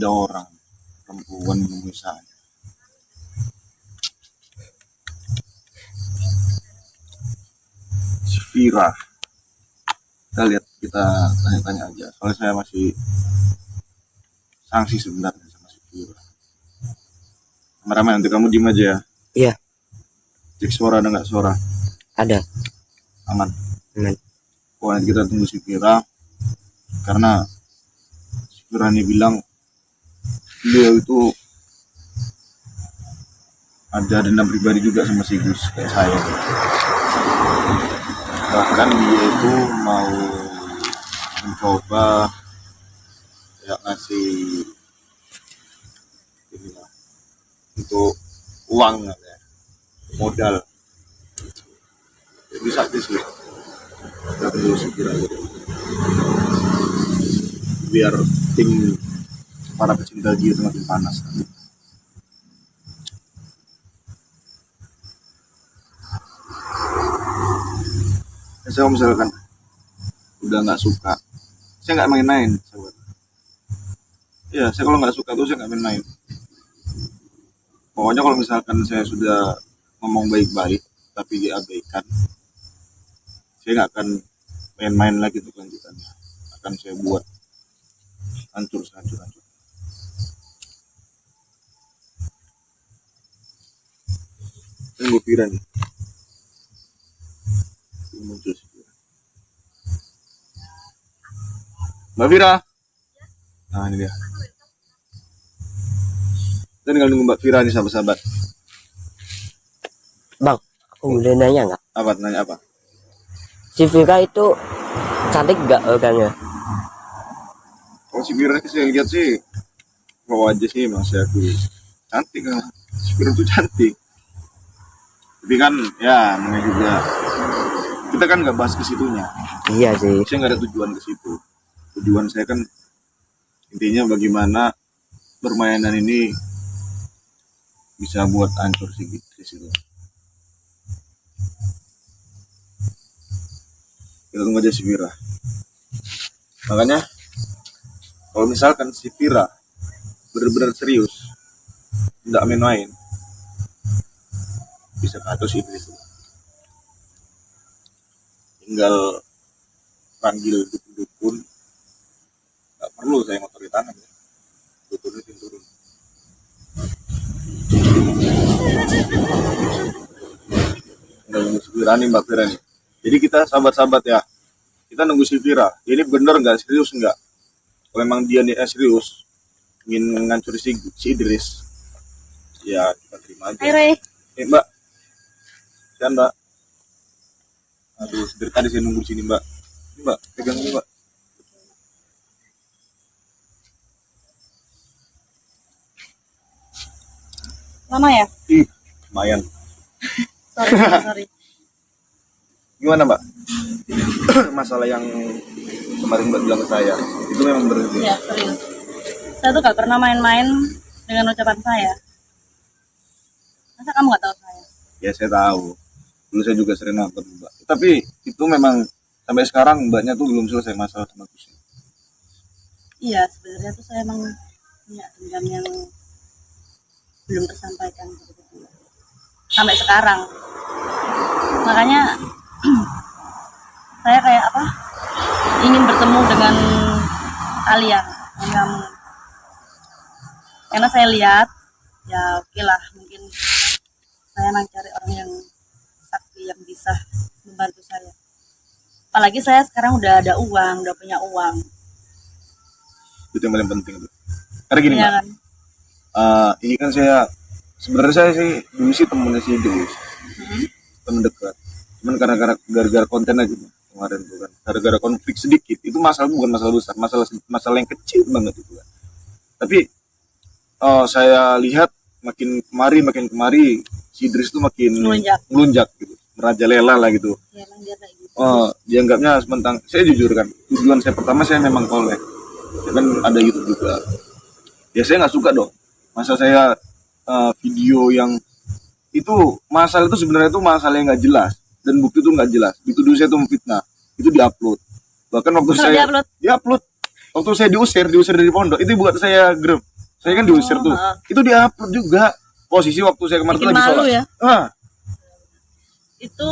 ada orang perempuan menemui saya. Si Vira. Kita tanya-tanya aja. Soalnya saya masih sanksi sebenarnya sama si Vira. Kameramen, nanti kamu diem aja ya. Iya. Cek suara ada nggak suara? Ada. Aman. Aman. Pokoknya kita tunggu si Vira. Karena si Vira ini bilang beliau itu ada dendam pribadi juga sama si Gus kayak saya. Bahkan dia itu mau mencoba ya ngasih inilah untuk uang ya, modal. Jadi sakti sih. Kita tunggu si Vira gitu. Biar tim para pecinta dia semakin panas. Saya misalkan udah nggak suka, saya nggak main-main, sahabat. Ya, saya kalau nggak suka tuh saya nggak main-main. Pokoknya kalau misalkan saya sudah ngomong baik-baik, tapi diabaikan, saya nggak akan main-main lagi tuh lanjutannya. Akan saya buat hancur. Tunggu Vira nih. Muncul si Vira. Mbak Vira. Nah ini dia. Kita tinggal nunggu Mbak Vira nih sahabat-sahabat. Bang, aku boleh nanya nggak? Apa? Nanya apa? Si Vira itu cantik nggak orangnya? Kalau si Vira saya lihat sih, kalau aja sih masih aku cantik kan. Si Vira tuh cantik. Tapi kan ya namanya juga kita kan nggak bahas ke situnya. Iya sih. Saya nggak ada tujuan ke situ. Tujuan saya kan intinya bagaimana permainan ini bisa buat hancur si itu. Kita tunggu aja si Vira. Makanya kalau misalkan si Vira benar-benar serius, tidak main-main, bisa kacau si Idris. Tinggal panggil dukun, nggak perlu saya ngotori tangan ya. Dukunnya turun. Nggak nunggu si Vira nih Mbak Vira nih. Jadi kita sahabat-sahabat ya, kita nunggu si Vira. Ini bener nggak, serius nggak? Kalau memang dia nih serius ingin ngancuri si Idris, ya kita terima aja. Mbak, kan Mbak. Aduh, dari tadi saya nunggu sini Mbak. Ini, Mbak, pegang ini Mbak. Lama ya? Ih, lumayan. Sorry. Gimana Mbak? Masalah yang kemarin Mbak bilang ke saya, itu memang berarti. Ya, serius. Saya tuh gak pernah main-main dengan ucapan saya. Masa kamu gak tahu saya? Ya saya tahu. Dulu saya juga sering nonton Mbak. Tapi itu memang sampai sekarang Mbaknya tuh belum selesai masalah sama Gus. Iya, sebenarnya tuh saya emang punya dendam yang belum tersampaikan sampai sekarang. Makanya saya kayak apa? Ingin bertemu dengan kalian, dengan kamu. Karena saya lihat, ya oke lah, mungkin saya mencari orang yang sakti yang bisa membantu saya. Apalagi saya sekarang udah ada uang, udah punya uang. Itu yang paling penting tuh. Karena gini Ya, Mbak, kan? ini kan saya sebenarnya saya sih dulu sih temennya si Idris, temen dekat. Cuman karena gara-gara konten aja Mbak, kemarin tuh kan, gara-gara konflik sedikit. Itu masalah bukan masalah besar, masalah yang kecil banget itu kan. Tapi saya lihat makin kemari si Idris tuh makin melunjak gitu, merajalela lah gitu. Ya, emang dia kayak gitu. Dianggapnya sementang saya jujur kan, tujuan saya pertama saya memang kolek, ya kan ada YouTube juga. Ya saya nggak suka dong, masa saya video yang itu masalah itu sebenarnya itu masalah yang nggak jelas dan bukti itu nggak jelas. Dituduh saya itu memfitnah, itu diupload. Bahkan waktu saya diupload, waktu saya diusir dari pondok itu buat saya grep. Saya kan diusir tuh. Itu diupload juga. Posisi waktu saya kemarin tuh Bikin lagi malu sholat. ya. Itu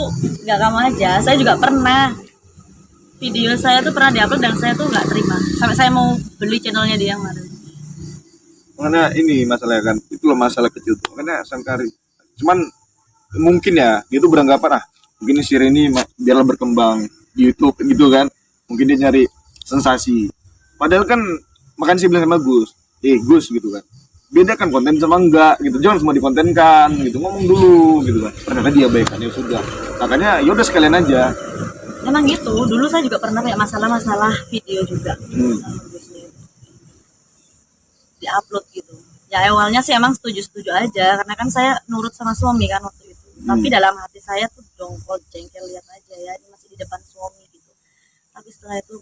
nggak kamu aja, saya juga pernah. Video saya tuh pernah diupload dan saya tuh nggak terima. Sampai saya mau beli channelnya dia yang mana. Makanya ini masalah kan. Itu loh masalah kecil tuh. Makanya Sangkari. Cuman mungkin ya, dia tuh beranggapan mungkin si Reni biarlah berkembang di YouTube gitu kan. Mungkin dia nyari sensasi. Padahal kan makan sih bilang sama Gus. Gus gitu kan. Bedakan konten sama enggak gitu. Jangan semua dikontenkan gitu. Ngomong dulu gitu kan. Ternyata dia baik kan ya sudah. Makanya ya udah sekalian aja. Emang gitu, dulu saya juga pernah kayak masalah-masalah video juga sama Gusnya. Di-upload gitu. Ya awalnya sih emang setuju-setuju aja karena kan saya nurut sama suami kan waktu itu. Tapi dalam hati saya tuh dongkol jengkel, lihat aja ya ini masih di depan suami gitu. Tapi setelah itu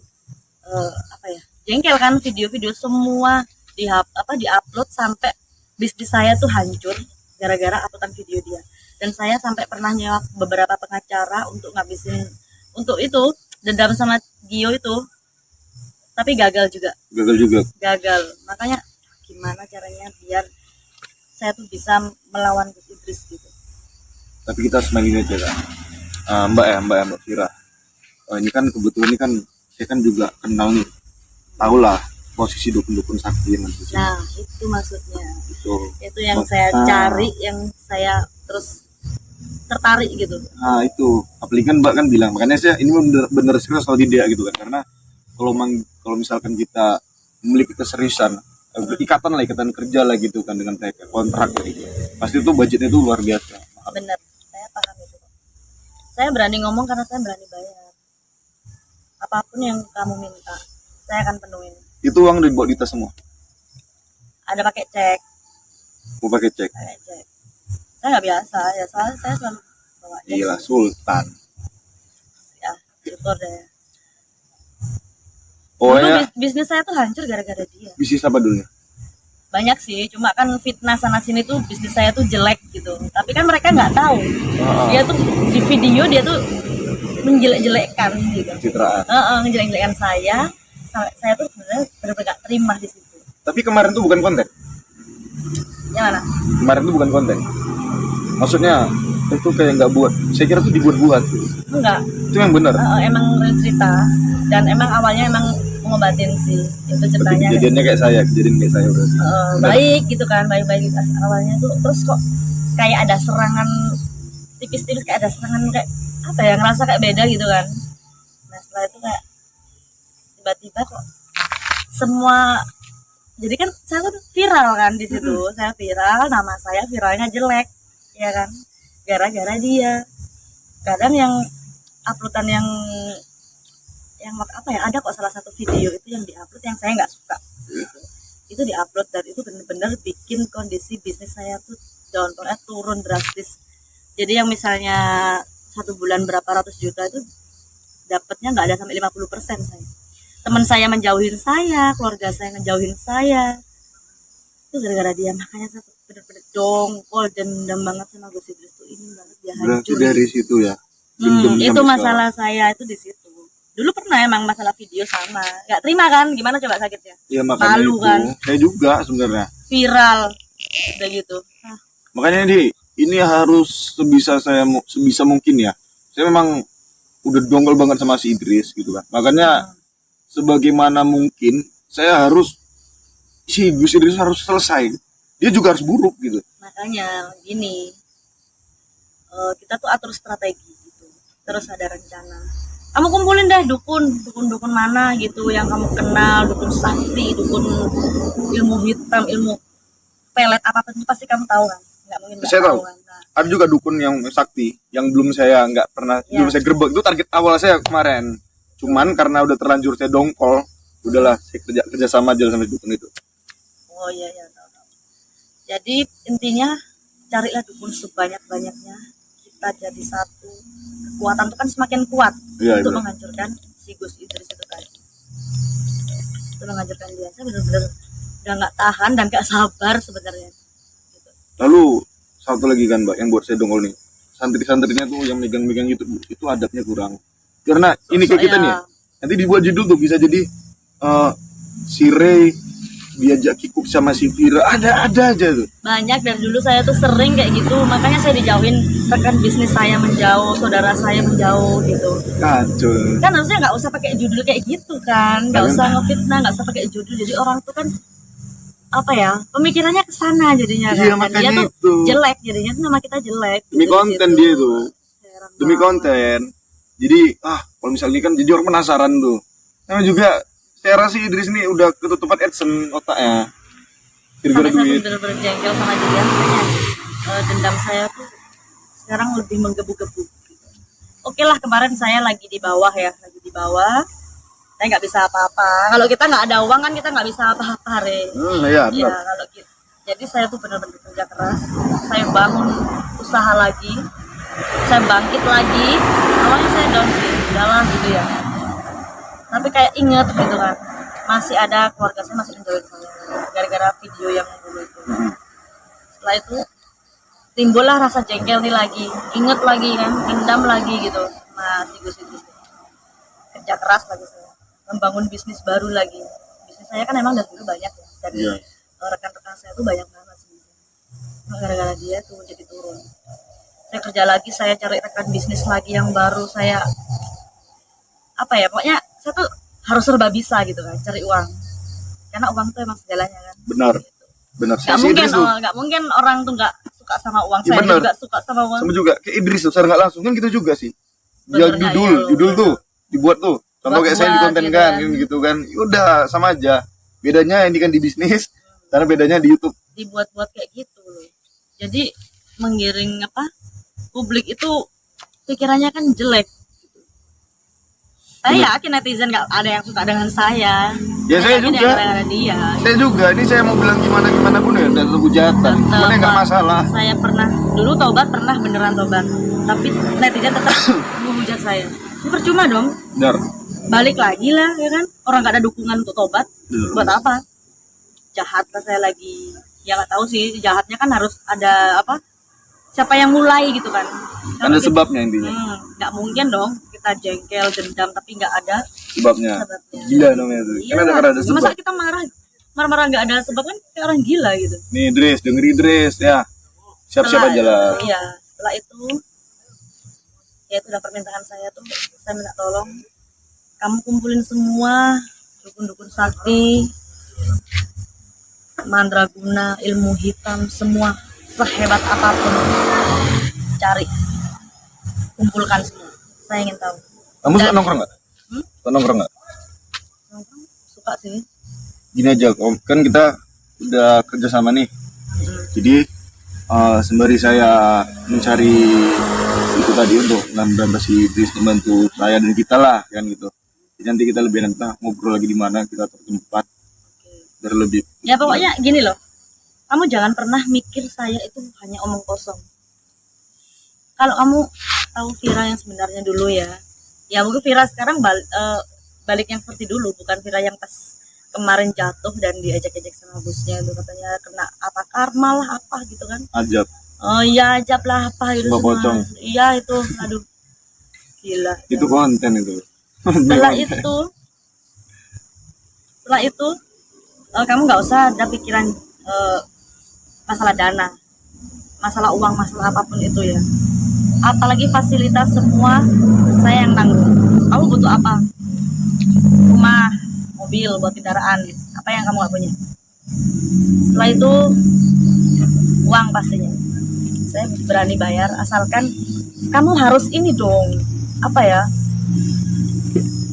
jengkel kan, video-video semua di-upload sampai bisnis saya tuh hancur gara-gara uploadan video dia. Dan saya sampai pernah nyewa beberapa pengacara untuk ngabisin untuk itu dendam sama Gio itu, tapi gagal juga. Gagal. Makanya gimana caranya biar saya tuh bisa melawan Gus Idris gitu. Tapi kita semakin aja kan. Mbak Fira. Ini kan kebetulan ini kan saya kan juga kenal nih. Tahu lah posisi dukun-dukun sakti yang nanti. Nah, itu maksudnya. Itu yang Mas- saya cari, yang saya terus tertarik gitu. Nah itu, apalagi kan Mbak kan bilang, makanya saya ini bener serius atau tidak gitu kan, karena kalau misalkan kita memiliki keseriusan, ikatan kerja lah gitu kan dengan mereka, kontrak gitu, pasti itu budgetnya itu luar biasa. Bener, saya paham itu. Saya berani ngomong karena saya berani bayar. Apapun yang kamu minta, saya akan penuhin. Itu uang dibawa di tas semua, Ada pakai cek, mau pakai cek. saya nggak biasa ya, soalnya saya selalu bawa cek. Gila, Sultan. Ya, syukur deh. Oh Dulu ya, bisnis saya tuh hancur gara-gara dia. bisnis apa dulu? Banyak sih, cuma kan fitnah sana sini tuh bisnis saya tuh jelek gitu. Tapi kan mereka nggak tahu. Dia tuh di video dia tuh menjelek-jelekkan gitu. Citraan. Ngejelek-jelekan saya. Saya tuh sebenarnya benar-benar gak terima di situ. Tapi kemarin tuh bukan konten. Yang mana? Kemarin tuh bukan konten. Maksudnya itu kayak nggak buat. Saya kira tuh dibuat-buat. Enggak. Itu yang benar. Emang real cerita. Dan emang awalnya emang ngobatin sih. Itu Berarti ceritanya. kejadiannya kayak saya berarti. Baik gitu kan, baik-baik awalnya tuh. Terus kok kayak ada serangan tipis-tipis, kayak ada serangan kayak apa ya, ngerasa kayak beda gitu kan. Nah setelah itu kayak tiba-tiba kok semua, jadi kan saya tuh viral kan di situ. Saya viral, nama saya viralnya jelek ya kan, gara-gara dia. Kadang yang uploadan yang apa ya, ada kok salah satu video itu yang diupload yang saya nggak suka gitu. Itu diupload dan itu benar-benar bikin kondisi bisnis saya tuh down, pokoknya turun drastis. Jadi yang misalnya 1 bulan berapa ratus juta itu dapatnya nggak ada sampai 50% saya. Teman saya menjauhin saya, keluarga saya ngejauhin saya, itu gara-gara dia. Makanya saya bener-bener dongkol, dendam banget sama Gus Idris tuh, ini banget dia Berarti hancur. dari situ ya. Dendamnya Itu sampai masalah saya itu di situ. Dulu pernah emang masalah video sama, nggak terima kan, gimana coba sakitnya? Iya makanya Malu itu. kan? Saya juga sebenarnya. Viral, udah gitu. Makanya ini harus sebisa mungkin ya. Saya memang udah dongkol banget sama si Idris gitu kan. Makanya sebagaimana mungkin saya harus si Gus Idris harus selesai. Dia juga harus buruk gitu. Makanya gini, kita tuh atur strategi gitu, terus ada rencana. Kamu kumpulin deh dukun mana gitu yang kamu kenal, dukun sakti, dukun ilmu hitam, ilmu pelet, apapun itu pasti kamu tahu kan. Nggak mungkin nggak Saya tahu. kan. Nah, Ada juga dukun yang sakti yang belum saya nggak pernah belum saya gerbek, itu target awal saya kemarin. Cuman karena udah terlanjur saya dongkol, udahlah saya kerja sama aja sama dukun itu. oh iya tahu. Jadi intinya carilah dukun sebanyak-banyaknya, kita jadi satu. Kekuatan itu kan semakin kuat Iya, untuk iya. menghancurkan si Gus Idris itu tadi. Itu menghancurkan dia. Saya benar-benar udah nggak tahan dan nggak sabar sebenarnya. Gitu. Lalu satu lagi kan Mbak yang buat saya dongkol nih, santri-santrinya tuh yang megang-megang itu adabnya kurang. Karena ini kayak kita nih ya, nanti dibuat judul tuh bisa jadi si Ray diajak kikuk sama si Vira, ada aja tuh. Banyak, dan dulu saya tuh sering kayak gitu, makanya saya dijauhin, rekan bisnis saya menjauh, saudara saya menjauh gitu. Kacau. Kan harusnya nggak usah pakai judul kayak gitu kan, nggak Jangan. usah ngefitnah, nggak usah pakai judul, jadi orang tuh kan apa ya, pemikirannya ke sana jadinya kan. Iya, Dan dia makanya tuh itu. jelek, jadinya tuh nama kita jelek Demi gitu di konten situ. dia tuh. Heran Demi banget. konten. Jadi kalau misalnya kan jadi orang penasaran tuh. Nah juga saya rasa Idris ini udah ketutupan AdSense otaknya. Gara-gara Sampai saya duit. bener-bener jengkel sama dia, makanya dendam saya tuh sekarang lebih menggebu-gebu gitu. Oke lah, kemarin saya lagi di bawah ya, lagi di bawah, saya nggak bisa apa-apa. Kalau kita nggak ada uang kan kita nggak bisa apa-apa, Re. Iya, Ya, benar. kalau gitu. Jadi saya tuh benar-benar kerja keras, saya bangun usaha lagi, saya bangkit lagi. Awalnya saya down sih, udahlah gitu ya. Tapi kayak inget gitu kan, masih ada keluarga saya masih menjauhin saya gara-gara video yang dulu itu. Setelah itu timbullah rasa jengkel nih lagi, inget lagi kan, dendam lagi gitu. Masih gus kerja keras lagi saya, membangun bisnis baru lagi. Bisnis saya kan emang dari dulu banyak ya, dari Iya. rekan-rekan saya tuh banyak banget sebenarnya. Cuma gara-gara dia tuh jadi turun. Saya kerja lagi, saya cari rekan bisnis lagi yang baru, saya apa ya, pokoknya saya tuh harus serba bisa gitu kan, cari uang, karena uang tuh emang segalanya kan. Benar. Benar. Nggak Si mungkin, Idris tuh. nggak mungkin orang tuh nggak suka sama uang. Ya, Saya benar. juga suka sama uang. Sama juga kayak Idris tuh secara nggak langsung kan gitu juga sih. Dia Sebenarnya judul iya. tuh dibuat tuh. Contoh kayak saya di Buat-buat konten gitu kan kan. gitu kan. Ya udah sama aja. Bedanya ini kan di bisnis, karena bedanya di YouTube. Dibuat-buat kayak gitu loh. Jadi menggiring apa? Publik itu pikirannya kan jelek. Saya yakin netizen nggak ada yang suka dengan saya. Ya, saya yakin juga. yang gara-gara dia. Saya juga, ini saya mau bilang gimana pun ya, dan hujatan. Cuman ya nggak Tetap, masalah. Saya pernah dulu tobat, pernah beneran tobat, tapi netizen tetap menghujat saya. Ini percuma dong, Benar. balik lagi lah ya kan. Orang nggak ada dukungan untuk tobat, buat apa? Jahat lah saya lagi. Ya nggak tahu sih, jahatnya kan harus ada apa? Siapa yang mulai gitu kan? Ada sebabnya intinya. Nggak mungkin dong kita jengkel, dendam, tapi nggak ada Sebabnya. sebabnya. Gila namanya tuh. Iya, Kan ada sebab. masa kita marah-marah nggak ada sebab, kan kayak orang gila gitu. Nih Idris, denger Idris ya. Siap-siap aja lah. Iya, setelah itu ya itu udah permintaan saya tuh, saya minta tolong kamu kumpulin semua dukun-dukun sakti, mandraguna, ilmu hitam, semua sehebat apapun, cari, kumpulkan semua. Saya ingin tahu. Kamu suka Dan- nongkrong nggak? Suka nongkrong nggak? Suka sih. Gini aja, Om. Kan kita udah kerja sama nih. Jadi sembari saya mencari itu tadi untuk nambah si Idris membantu saya dan kita lah kan gitu. Jadi nanti kita lebih nanti ngobrol lagi di mana, kita atur tempat biar lebih. Ya pokoknya gini loh, kamu jangan pernah mikir saya itu hanya omong kosong. Kalau kamu tahu Vira yang sebenarnya dulu ya mungkin Vira sekarang balik yang seperti dulu, bukan Vira yang pas kemarin jatuh dan diajak-ajak sama bosnya itu, katanya kena apa karma lah apa gitu kan. Ajab. Oh iya, ajab lah apa gitu Semua semua. pocong. Iya itu, aduh gila. Itu konten itu. Setelah itu kamu nggak usah ada pikiran masalah dana, masalah uang, masalah apapun itu ya. Apalagi fasilitas semua saya yang tanggung. Kamu butuh apa? Rumah, mobil, buat kendaraan, apa yang kamu nggak punya? Setelah itu uang pastinya. Saya berani bayar asalkan kamu harus ini dong, apa ya?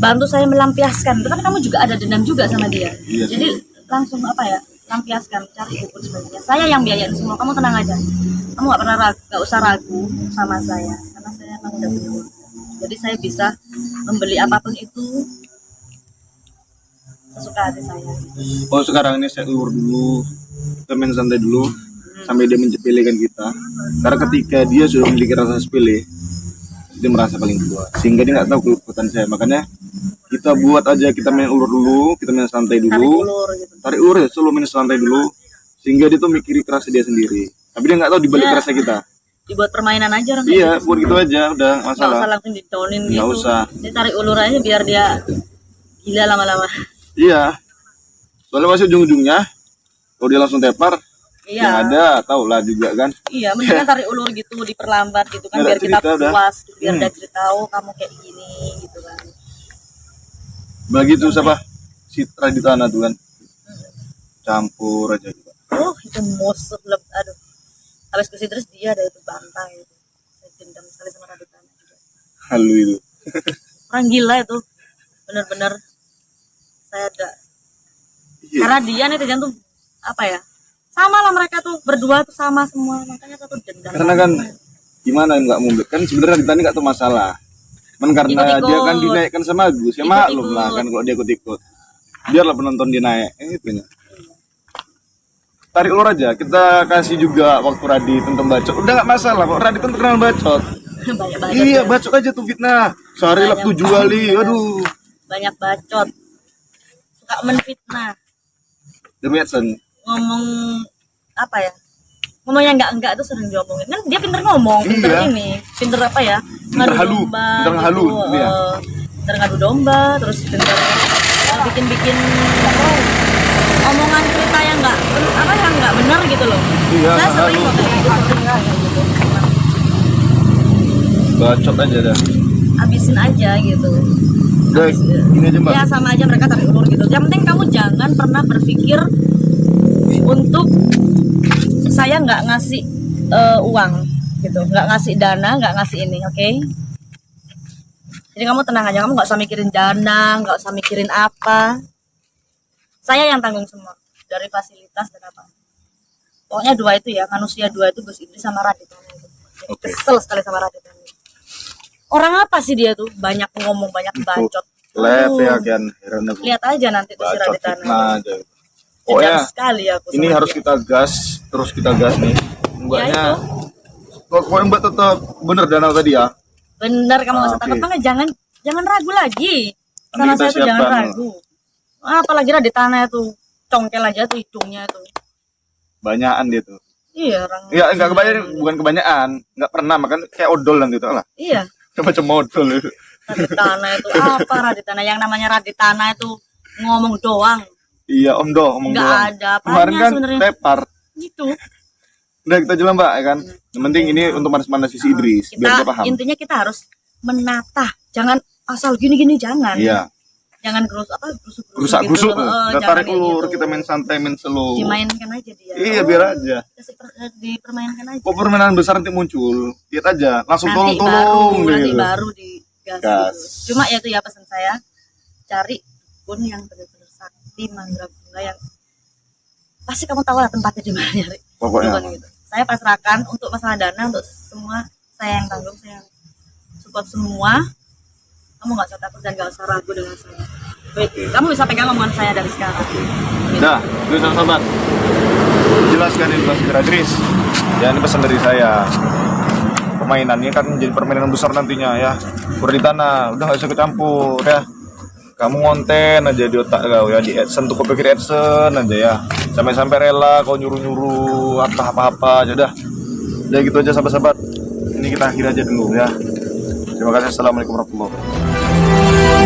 Bantu saya melampiaskan. Itu kan kamu juga ada dendam juga sama dia. Iya sih. Jadi langsung apa ya? Lampiaskan, cari dukun sebagainya. Saya yang biayain semua, kamu tenang aja. Kamu nggak usah ragu sama saya, karena saya emang udah punya uang. Jadi saya bisa membeli apapun itu sesuka hati saya. Oh sekarang ini saya keluar dulu, kita main santai dulu sampai dia mencepelekan kita. Karena ketika dia sudah memiliki rasa sepele, dia merasa paling tua, sehingga dia nggak tahu keluputan saya. Makanya kita buat aja, kita main ulur dulu, kita main santai Tarik dulu, ulur gitu. tarik ulur ya, selalu main santai dulu, sehingga dia tuh mikirin kerasa dia sendiri. Tapi dia nggak tahu dibalik Iya. kerasa kita. Dibuat permainan aja orang kayak Iya, gitu. buat gitu aja, udah Nggak usah masalah. langsung ditonin Nggak gitu. usah. Dia tarik ulur aja biar dia gila lama-lama. Iya, Soalnya masih ujung-ujungnya kalau dia langsung tepar, Iya. yang ada tau lah juga kan. Iya, mendingan tarik ulur gitu, diperlambat gitu kan, Nggak ada biar kita cerita udah. puas, gitu, biar Hmm. ada cerita, oh kamu kayak gini gitu kan. Begitu siapa? Si Raditana tuh kan. Campur aja juga. Oh, itu musuh aduh. Habis ke situ terus dia ada itu bantang itu. Saya dendam sekali sama Raditana juga. Halu itu. Orang gila itu. Bener-bener saya ada. Iya. Karena dia netizen tuh apa ya? Sama lah mereka tuh berdua tuh sama semua. Makanya saya tuh dendam. Karena kan gimana nggak mungkin kan sebenarnya Raditana nggak tahu masalah. Men karena Ikut-ikut. dia kan dinaikkan sama Agus, ya Ikut-ikut. maklum lah kan kalau dia ikut-ikut. Biarlah penonton dia naik, itunya. Tarik ulur aja, kita kasih juga waktu Radit tentang bacot. Udah nggak masalah kok, Radit kan terkenal bacot. banyak banget. Iya, bacot aja tuh fitnah. Sehari lap 7 kali, aduh. Banyak bacot. Suka menfitnah. Demi AdSense. Ngomong apa ya, ngomong yang enggak tuh sering diomongin kan, dia pinter ngomong, pinter Iya. ini, pinter apa ya, Pinter halu, pinter ngehalu, iya. pinter ngadu domba, terus pinter bikin omongan cerita yang enggak apa yang enggak benar gitu loh. Iya, Saya sering halu. kok kayak gitu, sering kayak gitu. Bacot aja dah. Habisin aja gitu. Udah, gini aja mbak. Ya sama aja mereka tarik ulur gitu. Yang penting kamu jangan pernah berpikir untuk saya nggak ngasih uang gitu, nggak ngasih dana, nggak ngasih ini, oke? Jadi kamu tenang aja, kamu nggak usah mikirin dana, nggak usah mikirin apa. Saya yang tanggung semua dari fasilitas dan apa. Pokoknya dua itu ya, manusia dua itu Gus Idris sama Raditana itu. Jadi Oke. kesel sekali sama Raditana. Orang apa sih dia tuh? Banyak ngomong, banyak bacot. Lev ya Aduh. kan, heran aku. Lihat aja nanti tuh si Bacot Raditana. fitnah aja. Dendam Pokoknya sekali aku ini sama harus dia. kita gas, terus kita gas nih. Mbaknya, pokoknya mbak tetap bener danau tadi ya. Bener, kamu nggak usah Oke. takut, makanya jangan ragu lagi. Nanti Sama kita saya tuh jangan siapkan. ragu. Apalagi Raditana itu congkel aja tuh hidungnya tuh. Banyakan dia tuh. Iya orang. Iya, enggak kebanyakan, bukan kebanyakan. Enggak pernah makan kayak odol nanti tuh lah. Iya. Macam odol itu. Raditana itu apa Raditana? Yang namanya Raditana itu ngomong doang, Iya, Om Do, ngomong nggak doang. ada Kemarin apanya kan sebenarnya. tepar. Gitu. Udah kita jalan mbak ya kan. Yang penting ini untuk manas-manas si Idris biar dia Kita paham. intinya kita harus menata, jangan asal gini-gini, jangan. Iya. Jangan gerusuk Rusak-rusuk. gitu. Kita Jangan tarik kayak ulur, gitu. kita main santai, main slow. Dimainkan aja dia. Iya, biar aja. Dipermainkan aja. Kok permainan besar nanti muncul, lihat aja, langsung Nanti tolong-tolong baru, nanti gitu. baru digas Gas. gitu. Cuma ya itu ya pesan saya, cari dukun yang benar-benar sakti, mandraguna yang pasti kamu tahu lah tempatnya di mana nyari. Pokoknya. Dukun gitu. Saya pasrahkan untuk masalah dana, untuk semua saya yang tanggung, saya yang support semua. Kamu nggak usah takut dan nggak usah ragu dengan saya. Baik, kamu bisa pegang omongan saya dari sekarang. Nah, itu sahabat. Jelaskan ini segera Idris. Ya ini pesan dari saya. Permainannya kan menjadi permainan besar nantinya ya. Udah di tanah, udah nggak usah kecampur ya. Kamu ngonten aja di otak kau ya, di AdSense tuh kau pikir AdSense aja ya. Sampai-sampai rela kau nyuruh-nyuruh apa-apa aja dah. Udah gitu aja sahabat-sahabat. Ini kita akhiri aja dulu ya. Terima kasih. Assalamualaikum warahmatullahi wabarakatuh.